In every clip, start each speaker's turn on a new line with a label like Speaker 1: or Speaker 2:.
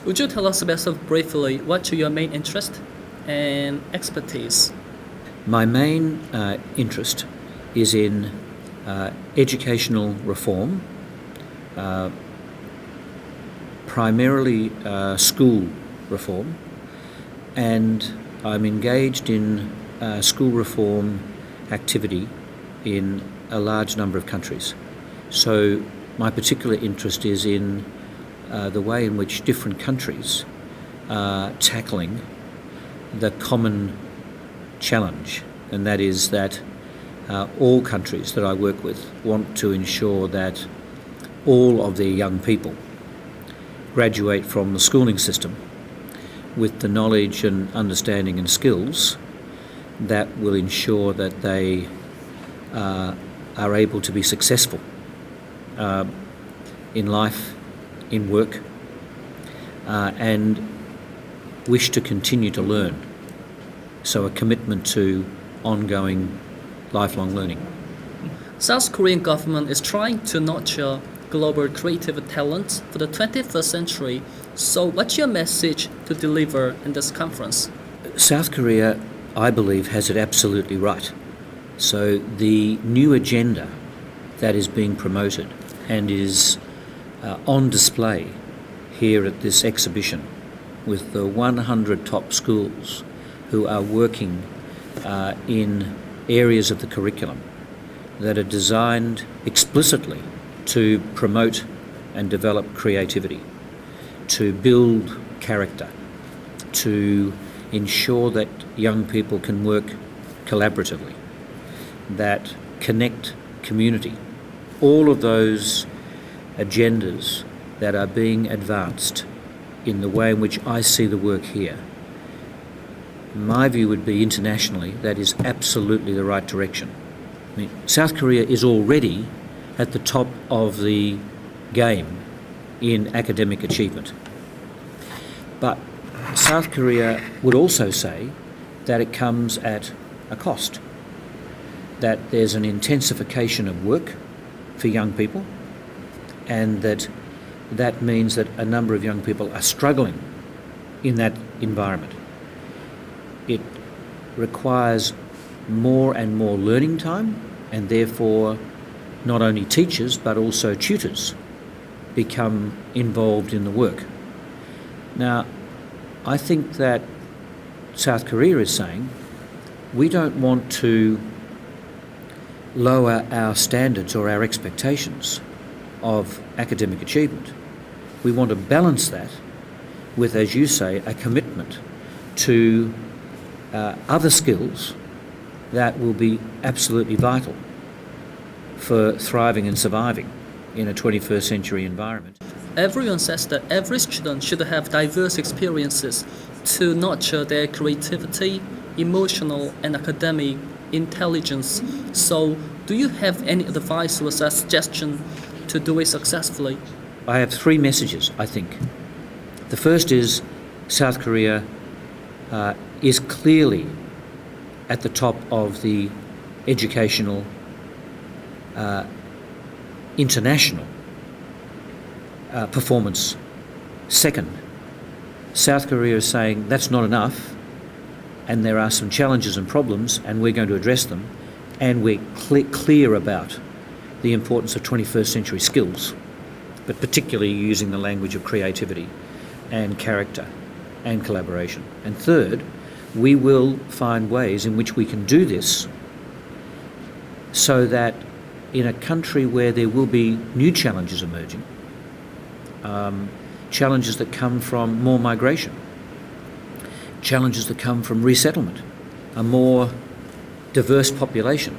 Speaker 1: Would you tell us about yourself briefly? What's your main interest and expertise?
Speaker 2: My main interest is in educational reform, primarily school reform, and I'm engaged in school reform activity in a large number of countries. So my particular interest is in the way in which different countries are tackling the common challenge, and that is that all countries that I work with want to ensure that all of their young people graduate from the schooling system with the knowledge and understanding and skills that will ensure that they are able to be successful in life, in work, and wish to continue to learn. So a commitment to ongoing lifelong learning.
Speaker 1: South Korean government is trying to nurture global creative talent for the 21st century. So what's your message to deliver in this conference?
Speaker 2: South Korea, I believe, has it absolutely right. So the new agenda that is being promoted and is on display here at this exhibition with the 100 top schools who are working in areas of the curriculum that are designed explicitly to promote and develop creativity, to build character, to ensure that young people can work collaboratively, that connect community. All of those agendas that are being advanced in the way in which I see the work here, my view would be internationally that is absolutely the right direction. I mean, South Korea is already at the top of the game in academic achievement. But South Korea would also say that it comes at a cost, that there's an intensification of work for young people, and that means that a number of young people are struggling in that environment. It requires more and more learning time, and therefore not only teachers but also tutors become involved in the work. Now, I think that South Korea is saying we don't want to lower our standards or our expectations of academic achievement. We want to balance that with, as you say, a commitment to other skills that will be absolutely vital for thriving and surviving in a 21st century environment.
Speaker 1: Everyone says that every student should have diverse experiences to nurture their creativity, emotional and academic intelligence. So, do you have any advice or suggestion to do it successfully?
Speaker 2: I have three messages, I think. The first is South Korea is clearly at the top of the educational international performance. Second, South Korea is saying that's not enough, and there are some challenges and problems, and we're going to address them, and we're clear about the importance of 21st century skills, but particularly using the language of creativity and character and collaboration. And third, we will find ways in which we can do this so that in a country where there will be new challenges emerging, challenges that come from more migration, challenges that come from resettlement, a more diverse population,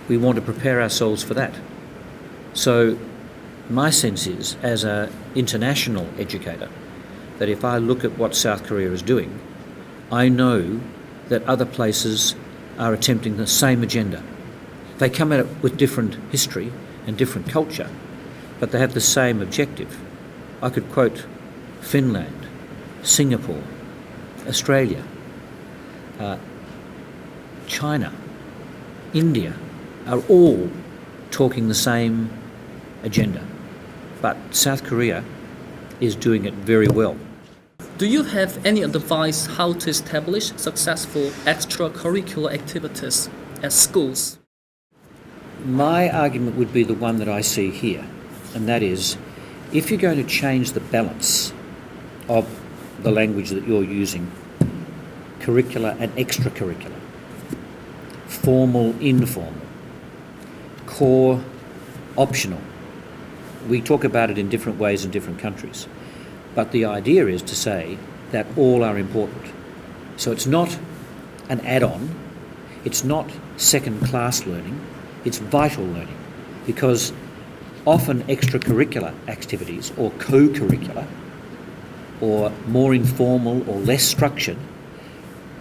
Speaker 2: we want to prepare ourselves for that. So my sense is, as an international educator, that if I look at what South Korea is doing, I know that other places are attempting the same agenda. They come at it with different history and different culture, but they have the same objective. I could quote Finland, Singapore, Australia, China, India, are all talking the same agenda. But South Korea is doing it very well.
Speaker 1: Do you have any advice how to establish successful extracurricular activities at schools?
Speaker 2: My argument would be the one that I see here, and that is, if you're going to change the balance of the language that you're using, curricular and extracurricular, formal, informal, core, optional. We talk about it in different ways in different countries, but the idea is to say that all are important. So it's not an add-on, it's not second-class learning, it's vital learning, because often extracurricular activities or co-curricular or more informal or less structured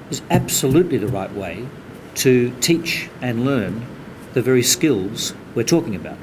Speaker 2: is absolutely the right way to teach and learn the very skills we're talking about.